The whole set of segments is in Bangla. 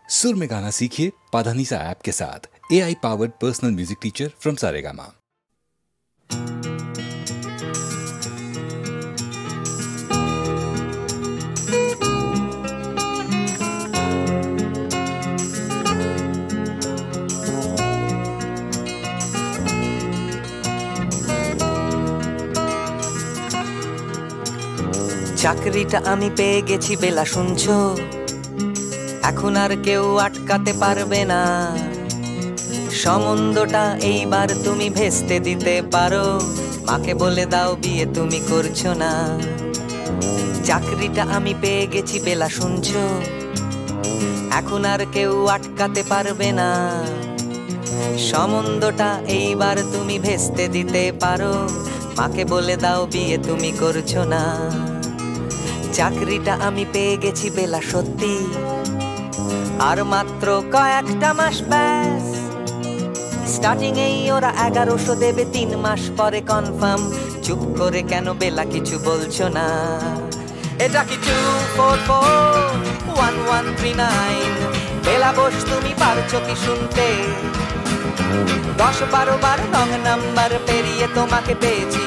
सुर में गाना सीखिए पाधानीसा ऐप के साथ। AI powered personal music teacher from Saregama. চাকরিটা আমি পেয়ে গেছি বেলা শুনছো, এখন আর কেউ আটকাতে পারবে না। সম্বন্ধটা এইবার তুমি ভেস্তে দিতে পারো, মাকে বলে দাও বিয়ে তুমি করছো না। চাকরিটা আমি পেয়ে গেছি বেলা শুনছো, এখন আর কেউ আটকাতে পারবে না। সম্বন্ধটা এইবার তুমি ভেস্তে দিতে পারো, মাকে বলে দাও বিয়ে তুমি করছো না। চাকরিটা আমি পেয়ে গেছি বেলা সত্যি, আর মাত্র কয়েকটা মাস ব্যাস। স্টার্টিং এই ওরা 1100 দেবে, 3 মাস পরে কনফার্ম। চুপ করে কেন বেলা কিছু বলছো না? এটা কি 2441139? বেলা বস তুমি পারছো কি শুনতে? 10-12 বার রং নাম্বার পেরিয়ে তোমাকে পেয়েছি,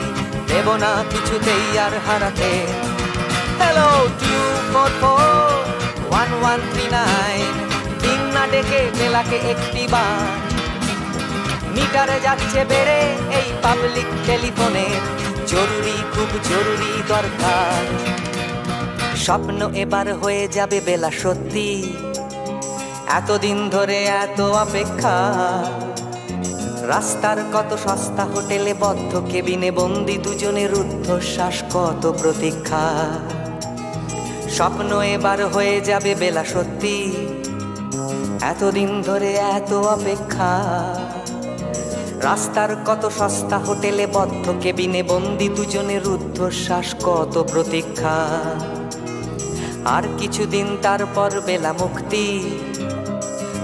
দেব না কিছুতেই আর হারাতে। হ্যালো 2441139, দিন না ডেকে বেলাকে একটি বার। মিটারে যাচ্ছে বেড়ে এই পাবলিক টেলিফোনের, জরুরি খুব জরুরি দরকার। স্বপ্ন এবার হয়ে যাবে বেলা সত্যি, এতদিন ধরে এত অপেক্ষা। রাস্তার কত সস্তা হোটেলে বদ্ধ কেবিনে বন্দি দুজনের রুদ্ধশ্বাস, কত প্রতীক্ষা। স্বপ্ন এবার হয়ে যাবে বেলা সত্যি, এতদিন ধরে এত অপেক্ষা। রাস্তার কত সস্তা হোটেলে বদ্ধ কেবিনে বন্দি দুজনের রুদ্ধশ্বাস, কত প্রতীক্ষা। আর কিছুদিন তারপর বেলা মুক্তি,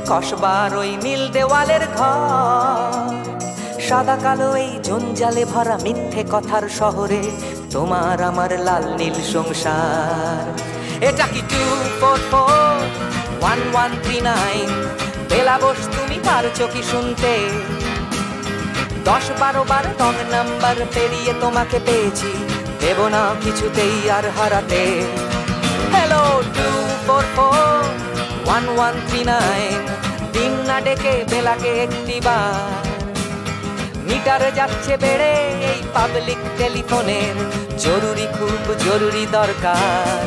কসবার ওই নীল দেওয়ালের ঘর। সাদা কালো এই জঞ্জালে ভরা মিথ্যে কথার শহরে তোমার আমার লাল নীল সংসার। এটা কি 2441139? বেলা বস তুমি পারছো কি শুনতে? 10-12 বার রং নাম্বার পেরিয়ে তোমাকে পেয়েছি, দেব না কিছুতেই আর হারাতে। হ্যালো 2441139, দিন না ডেকে বেলাকে একটি বার। মিটারে যাচ্ছে বেড়ে এই পাবলিক টেলিফোনের, জরুরি খুব জরুরি দরকার।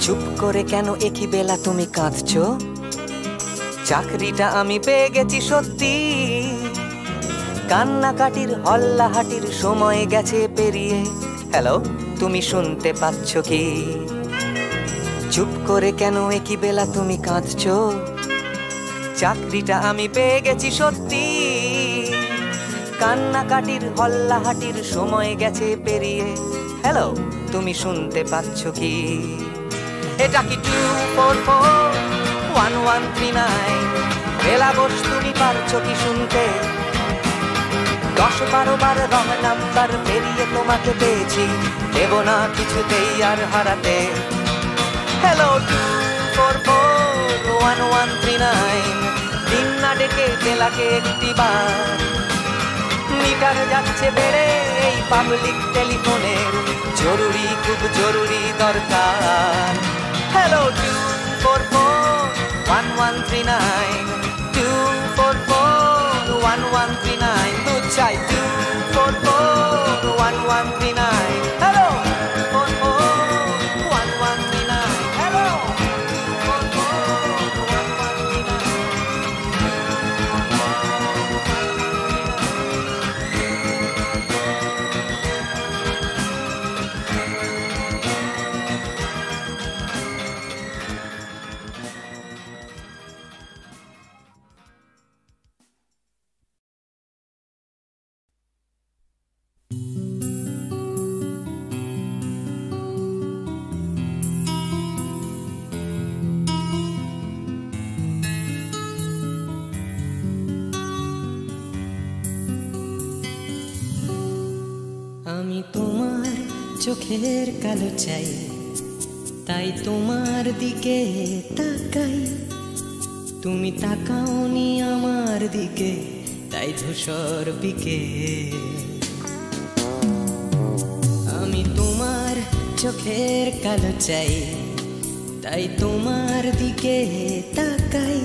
চুপ করে কেন একই বেলা তুমি কাঁদছো? চাকরিটা আমি পেয়ে গেছি সত্যি, কান্নাকাটির হল্লাহাটির সময় গেছে পেরিয়ে। হ্যালো তুমি শুনতে পাচ্ছ কি? চুপ করে কেন একই বেলা তুমি কাঁদছো? চাকরিটা আমি পেয়ে গেছি সত্যি, কান্নাকাটির হল্লাহাটির সময় গেছে পেরিয়ে। হ্যালো তুমি শুনতে পাচ্ছ কি? এটা কি 2441139? বেলা বস তুমি পারছো কি শুনতে? 10-12 বার রং নাম্বার পেরিয়ে তোমাকে পেয়েছি, দেব না কিছুতেই আর হারাতে। হ্যালো 2441139, দিন না ডেকে বেলাকে একটি বার। মিটার যাচ্ছে বেড়ে এই পাবলিক টেলিফোনের, জরুরি খুব জরুরি দরকার। হ্যালো 2441139, 2441139, দুধ চাই 2441139। Hello 2441139, hello 2441139। চোখের কালো চাই, তাই তোমার দিকে তাকাই। তুমি তাকাওনি আমার দিকে, তাই ধূসর বিকেল। আমি তোমার চোখের কালো চাই, তাই তোমার দিকে তাকাই।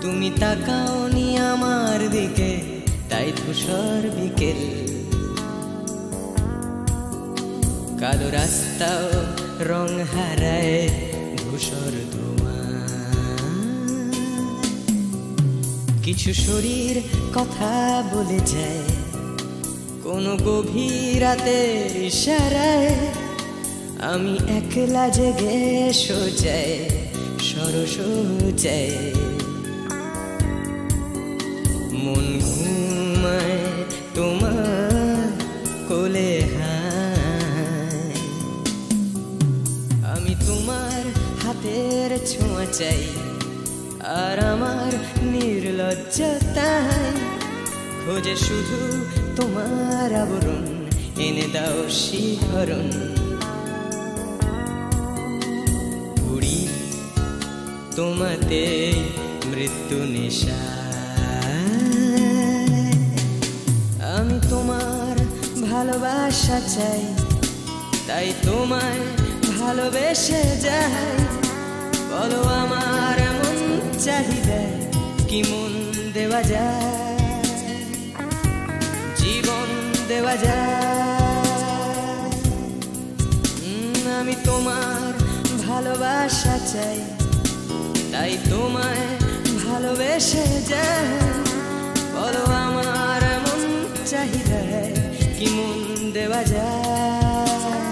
তুমি তাকাওনি আমার দিকে, তাই ধূসর বিকেল। কালো রাস্তাও রং হারায় ধূসর ধোঁয়া। কিছু শরীর কথা বলে যায় কোনো গভীর রাতের ইশারায়। আমি একলা জেগে সোজায় সরস যায়। মন ঘুমায় তোমার কোলে হায়। আমি তোমার হাতের ছোঁয়া চাই, আর আমার নির্লজ্জতায় খোঁজে শুধু তোমার আবরণ। এনে দাও শিহরণ। উড়ি তোমাতে মৃত্যু নেশা। আমি তোমার ভালোবাসা চাই, তাই তোমায় ভালোবেসে যাই। বলো আমার এমন চাহিদা কি মন দেওয়া যায়, জীবন দেওয়া যায়। আমি তোমার ভালোবাসা চাই, তাই তোমায় ভালোবেসে যাই। বলো আমার এমন চাহিদা কি মন দেওয়া যায়,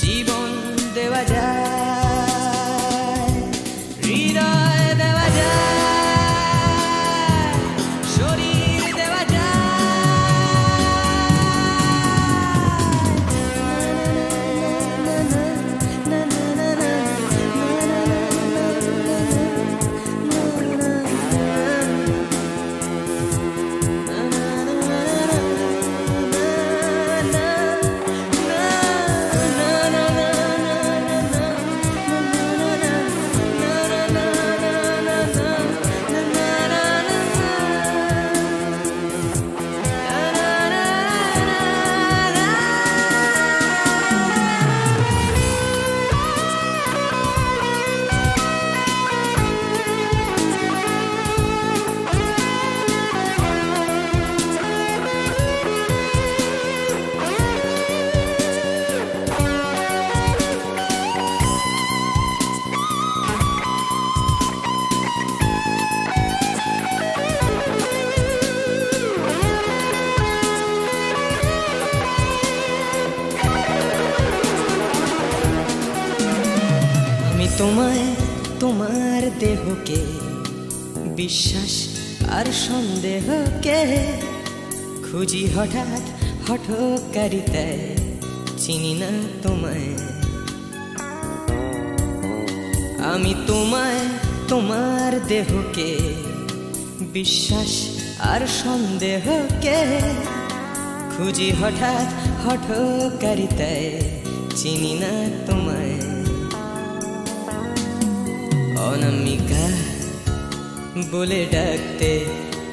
জীবন দেওয়া যায়, হৃদয় দেওয়া যায়, শরীর দেওয়া তোমায় তোমার দেহকে বিশ্বাস আর সন্দেহকে খুঁজি হঠাৎ হঠকারিতায় চিনি না তোমায়। আমি তোমায় তোমার দেহকে বিশ্বাস আর সন্দেহকে খুঁজি হঠাৎ হঠকারিতায় চিনি না তোমায়। অনামিকা বলে ডাকতে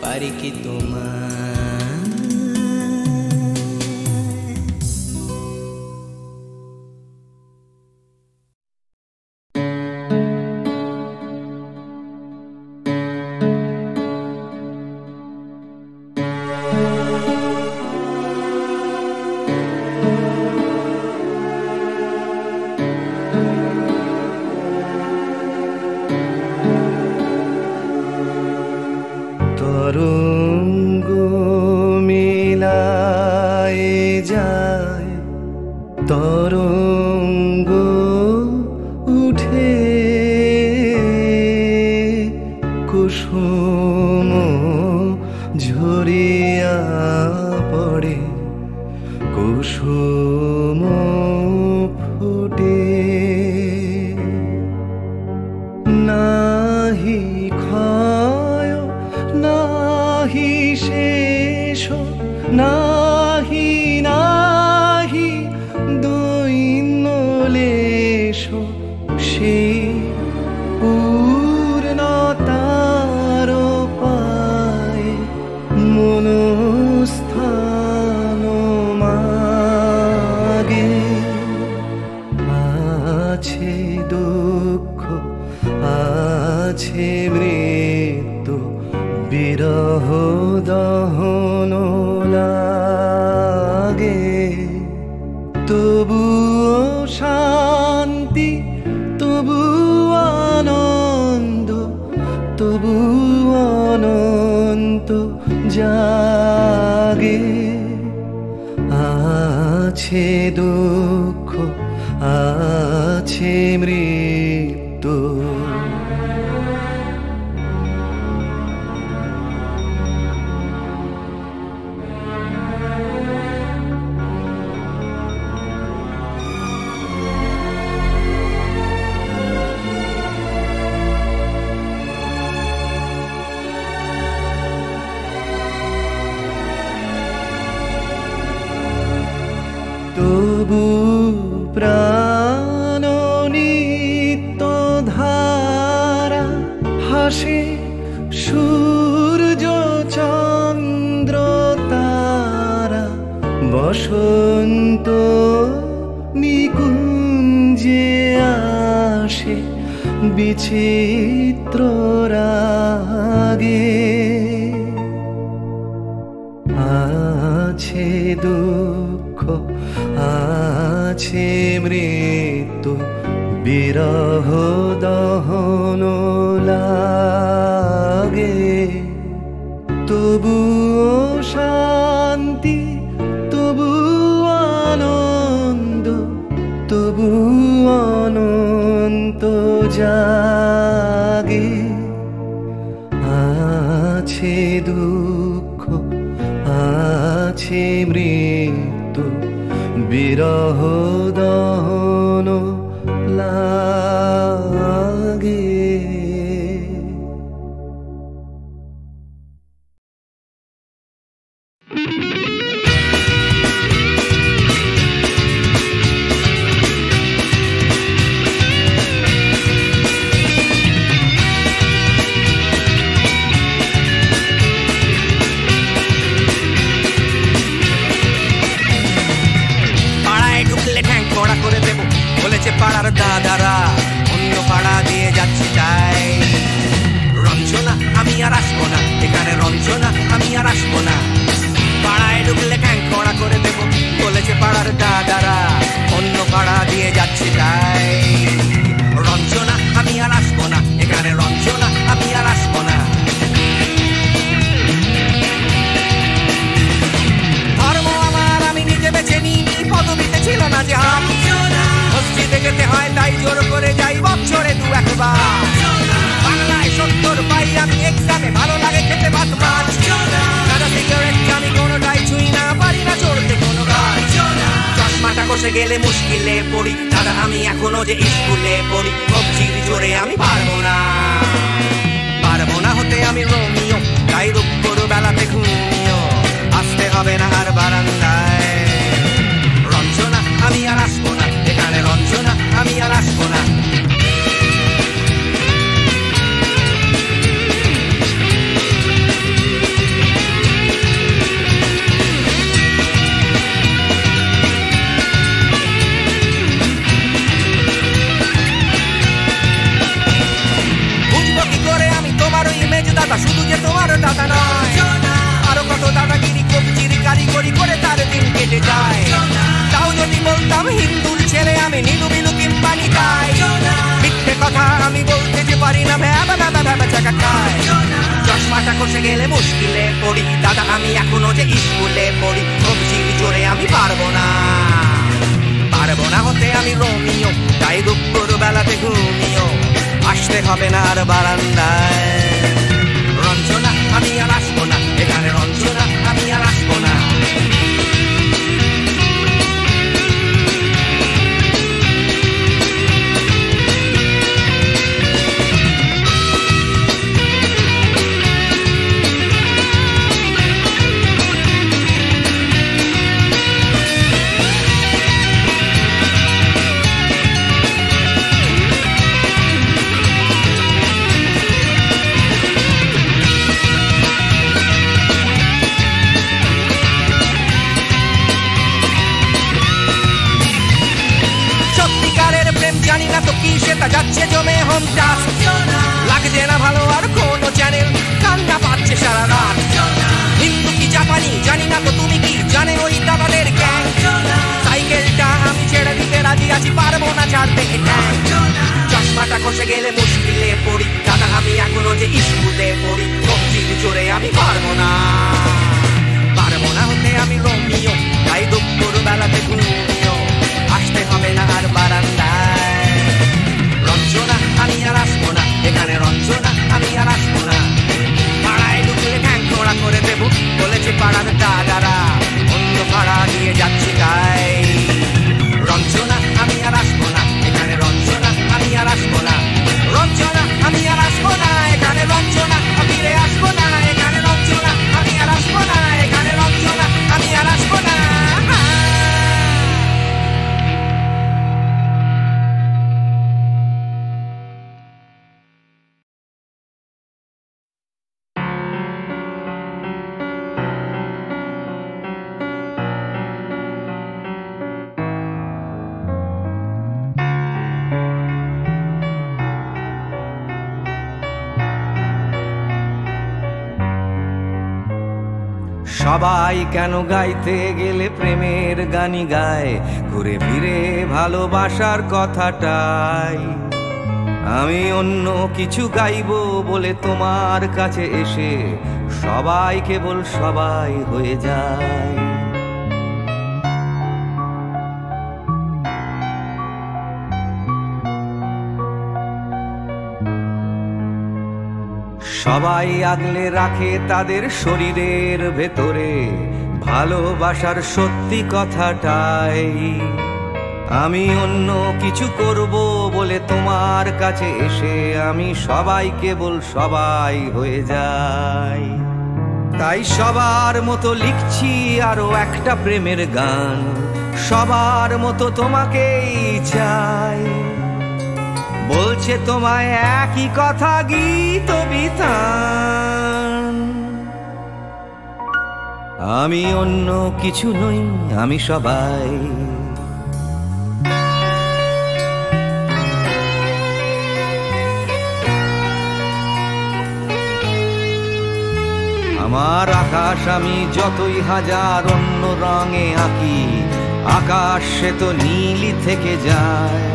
পারি কি তোমায়? তরঙ্গ মিলায়ে যায়, তরঙ্গ উঠে কুসুম ঝরিয়া পড়ে, কুসুম ফুটে। নাহি ক্ষয় নাহি শেষ, নাহি নাহি আছে মৃত্যু বিরহ দহন লাগে, তবুও শান্তি, তবু আনন্দ, তবু অনন্ত জাগে। আছে দুঃখ, আছে মৃত্যু, তবু প্রাণ নিত্য ধারা হাসে, সূর্য চন্দ্র তারা, বসন্ত নিকুঞ্জে আসে বিচিত্র রাগে। আছে দুঃখ, আছে মৃত্যু বিরহ দহন লাগে, তবুও শান্তি, তবু আনন্দ, তবু অনন্ত জাগে। আছে দুঃখ, আছে মৃত্যু বিরহ দহন লাগে। পাড়ার দাদারা অন্য পাড়া দিয়ে যাচ্ছে তাই, রঞ্জনা আমি আর আসবো না, এখানে রঞ্জনা আমি আর আসবো না। পাড়ায় ঢুকলে ঠ্যাং খড়া করে দেব, বলেছে পাড়ার দাদারা অন্য পাড়া দিয়ে যাচ্ছে তাই, রঞ্জনা আমি আর আসবো না, এখানে রঞ্জনা আমি আর আসবো না। ধর্ম আমার আমি নিজে বেছে নিইনি, পদবিতে ছিল না যে আমি, মসজিদে যেতে হয় তাই জোর করে যাই বছরে দু একবার। বাংলায় 70 পাই আমি এক্সামে, ভালো লাগে খেতে ভাত মাছ, দাদা সিগারেট আমি কোনোটাই ছুঁই না, পারি না চড়তে কোনো গাছ। চশমাটা কষে গেলে মুশকিলে পড়ি, দাদা আমি এখনো যে স্কুলে পড়ি, কবজির জোরে আমি পারবো না, পারবো না হতে আমি রোমিও, তাই দুপুর বেলাতে ঘুমিও, আসতে হবে না আর বারান্দায়, রঞ্জনা আমি আর আসবো না, এখানে রঞ্জনা আমি আর আসবো না। বুঝবো কি করে আমি তোমার ওই ইমেজ দাদা, শুধু যে তোমার দাদা নয়, আরো কত দাদাগিরি কবজির কারিগরি করে তার দিন কেটে যায়। তাও যদি বলতাম হিন্দুর ছেলে আমি, নীলু বিলু কিংবা নিতাই, মিথ্যে কথা আমি বলতে যে পারি না, ভ্যাবা ভ্যাবা ভ্যাবা চাকা খায়। চশমাটা কষে গেলে মুশকিলে পড়ি, দাদা আমি এখনো যে স্কুলে পড়ি, কবজির জোরে আমি পারবো না, পারবো না হতে আমি রোমিও, তাই দুপুর বেলাতে ঘুমিও, আসতে হবে না আর বারান্দায়, রঞ্জনা আমি আর আসবো না, এখানে রঞ্জনা আমি আর আসবো না। জানি না তো কি সেটা যাচ্ছে জমে হোম টাস্ক, লাগছে চলছে না ভালো আর কোনো চ্যানেল, কান্না পাচ্ছে সারা রাত। হিন্দু কি জাপানি জানি না, তো তুমি কি জানে ওই দাদাদের গ্যাং? সাইকেলটা আমি ছেড়ে দিতে রাজি আছি, পারবো না ছাড়তে এটা। চশমাটা খসে গেলে মুশকিলে পড়ি, দাদা আমি এখনো যে স্কুলে পড়ি। কবজির জোরে আমি পারবো না হতে আমি রোমিও, তাই দুপুর বেলাতে ঘুমিও আসতে হবে না আর বারান্দায়। রঞ্জনা আমি আর আসবো না এখানে, রঞ্জনা আমি আর আসবো না। পাড়ায় ঢুকলে ঠ্যাং খোঁড়া করে দেবো বলেছে পাড়ার দাদারা, অন্য পাড়া দিয়ে যাচ্ছি তাই। রঞ্জনা আমি আর আসবো না এখানে, রঞ্জনা আমি আর আসবো না। রঞ্জনা আমি আর আসবো না এখানে, রঞ্জনা ফিরে আসবো না এখানে। রঞ্জনা আমি আর আসবো না এখানে, রঞ্জনা আমি আর আসবো না। সবাই কেন গাইতে গেলে প্রেমের গানই গায়, ঘুরে ফিরে ভালোবাসার কথাটাই। আমি অন্য কিছু গাইবো বলে তোমার কাছে এসে সবাই কেবল সবাই হয়ে যায়। সবাই আগলে রাখে তাদের শরীরের ভেতরে ভালোবাসার সত্যি কথাটাই। আমি অন্য কিছু করব বলে তোমার কাছে এসে আমি সবাই কেবল সবাই হয়ে যাই। তাই সবার মতো লিখছি আরো একটা প্রেমের গান, সবার মতো তোমাকেই চাই। বলছে তোমায় একই কথা গীত বিতান। আমি অন্য কিছু নই, আমি সবাই। আমার আকাশ আমি যতই হাজার অন্য রঙে আঁকি, আকাশ সে তো নীলই থেকে যায়।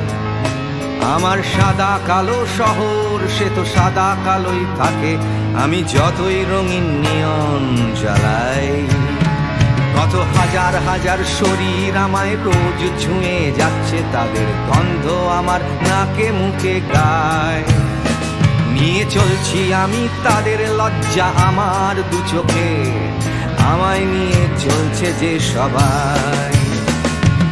আমার সাদা কালো শহর সে তো সাদা কালোই থাকে, আমি যতই রঙিন নিয়ন জ্বালাই। কত হাজার হাজার শরীর আমায় রোজ ছুঁয়ে যাচ্ছে, তাদের গন্ধ আমার নাকে মুখে গায়। নিয়ে চলছি আমি তাদের লজ্জা আমার দু চোখে, আমায় নিয়ে চলছে যে সবাই।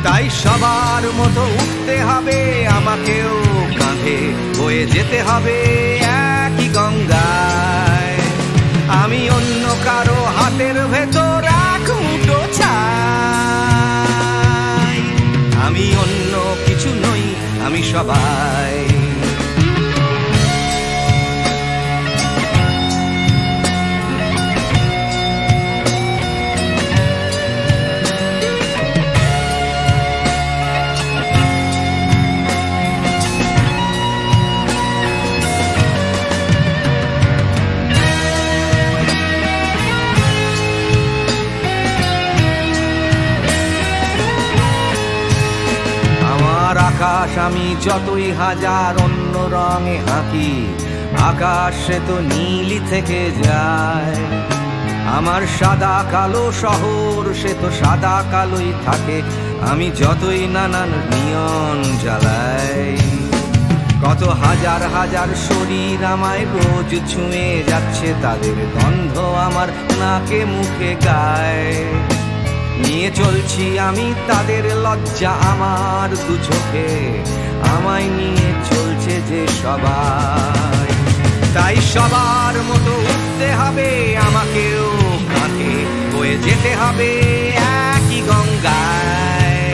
তাই সবার মতো উঠতে হবে আমাকেও, কাঁধে বয়ে যেতে হবে একই গঙ্গায়। আমি অন্য কারো হাতের ভেতর এক মুঠো চাই। আমি অন্য কিছু নই, আমি সবাই। আকাশ আমি যতই হাজার অন্য রঙে আঁকি, আকাশ সে তো নীলই থেকে যায়। আমার সাদা কালো শহর সে তো সাদা কালোই থাকে, আমি যতই নানান নিয়ন জ্বালাই। কত হাজার হাজার শরীর আমায় রোজ ছুঁয়ে যাচ্ছে, তাদের গন্ধ আমার নাকে মুখে গায়। নিয়ে চলছি আমি তাদের লজ্জা আমার দু চোখে, আমায় নিয়ে চলছে যে সবাই। তাই সবার মতো উঠতে হবে আমাকেও, কাঁধে বয়ে যেতে হবে একই গঙ্গায়।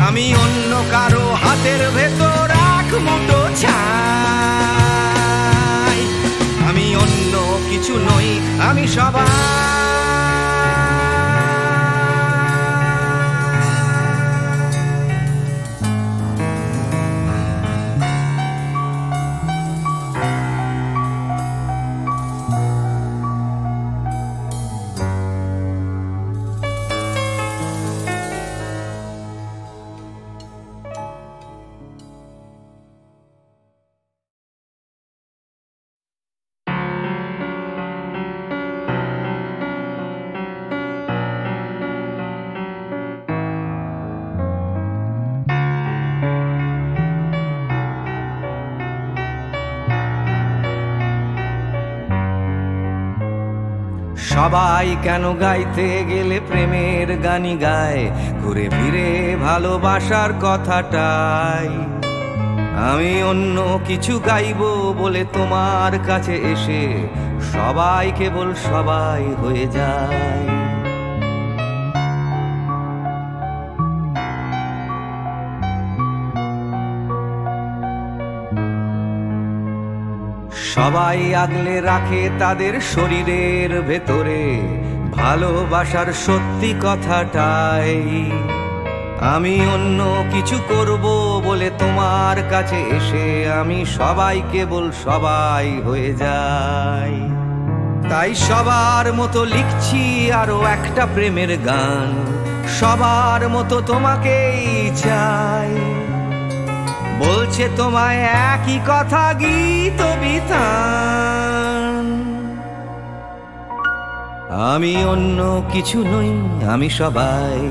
আমি অন্য কারো হাতের ভেতর এক মুঠো ছাই। আমি অন্য কিছু নই, আমি সবাই। সবাই কেন গাইতে গেলে প্রেমের গানই গায়, ঘুরে ফিরে ভালোবাসার কথাটাই। আমি অন্য কিছু গাইবো বলে তোমার কাছে এসে সবাই কেবল সবাই হয়ে যায়। সবাই আগলে রাখে তাদের শরীরের ভেতরে ভালোবাসার সত্যি কথাটাই। আমি অন্য কিছু করব বলে তোমার কাছে এসে আমি সবাই কেবল সবাই হয়ে যাই। তাই সবার মতো লিখছি আরো একটা প্রেমের গান, সবার মতো তোমাকেই চাই। বলছে তোমায় একই কথা গীত বিতান। আমি অন্য কিছু নই, আমি সবাই।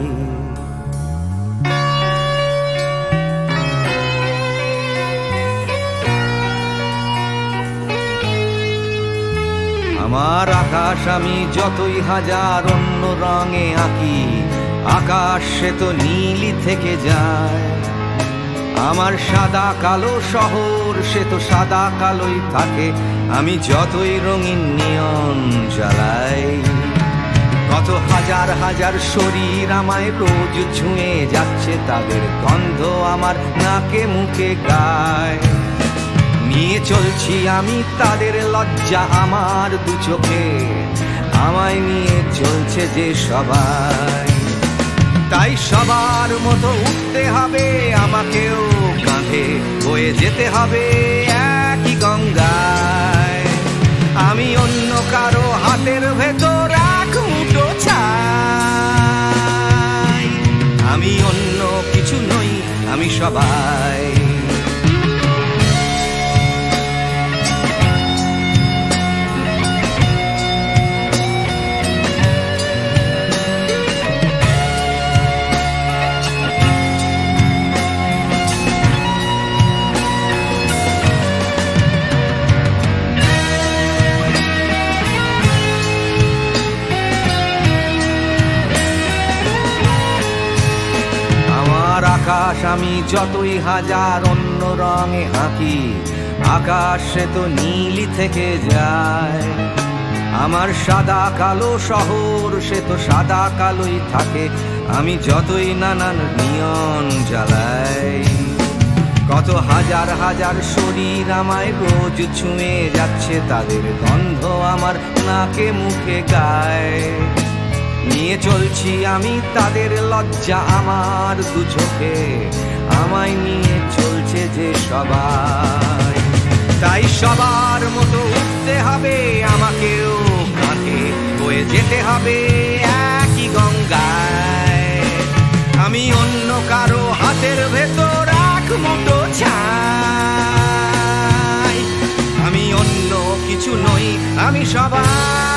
আমার আকাশ আমি যতই হাজার অন্য রঙে আঁকি, আকাশ সে তো নীলই থেকে যায়। আমার সাদা কালো শহর সে তো সাদা কালোই থাকে, আমি যতই রঙিন নিয়ন জ্বালাই। কত হাজার হাজার শরীর আমায় রোজ ছুঁয়ে যাচ্ছে, তাদের গন্ধ আমার নাকে মুখে গায়। নিয়ে চলছি আমি তাদের লজ্জা আমার দু চোখে, আমায় নিয়ে চলছে যে সবাই। তাই সবার মতো উঠতে হবে আমাকেও, কাঁধে বয়ে যেতে হবে একই গঙ্গায়। আমি অন্য কারো হাতের ভেতর এক মুঠো ছাই। আমি অন্য কিছু নই, আমি সবাই। আকাশ আমি যতই হাজার অন্য রঙে আঁকি, আকাশ সে তো নীলই থেকে যায়। আমার সাদা কালো শহর সে তো সাদা কালোই থাকে, আমি যতই নানান নিয়ন জ্বালাই। কত হাজার হাজার শরীর আমায় রোজ ছুঁয়ে যাচ্ছে, তাদের গন্ধ আমার নাকে মুখে গায়। নিয়ে চলছি আমি তাদের লজ্জা আমার দু চোখে, আমায় নিয়ে চলছে যে সবাই। তাই সবার মতো উঠতে হবে আমাকেও, কাঁধে বয়ে যেতে হবে একই গঙ্গায়। আমি অন্য কারো হাতের ভেতর এক মুঠো ছাই। আমি অন্য কিছু নই, আমি সবাই।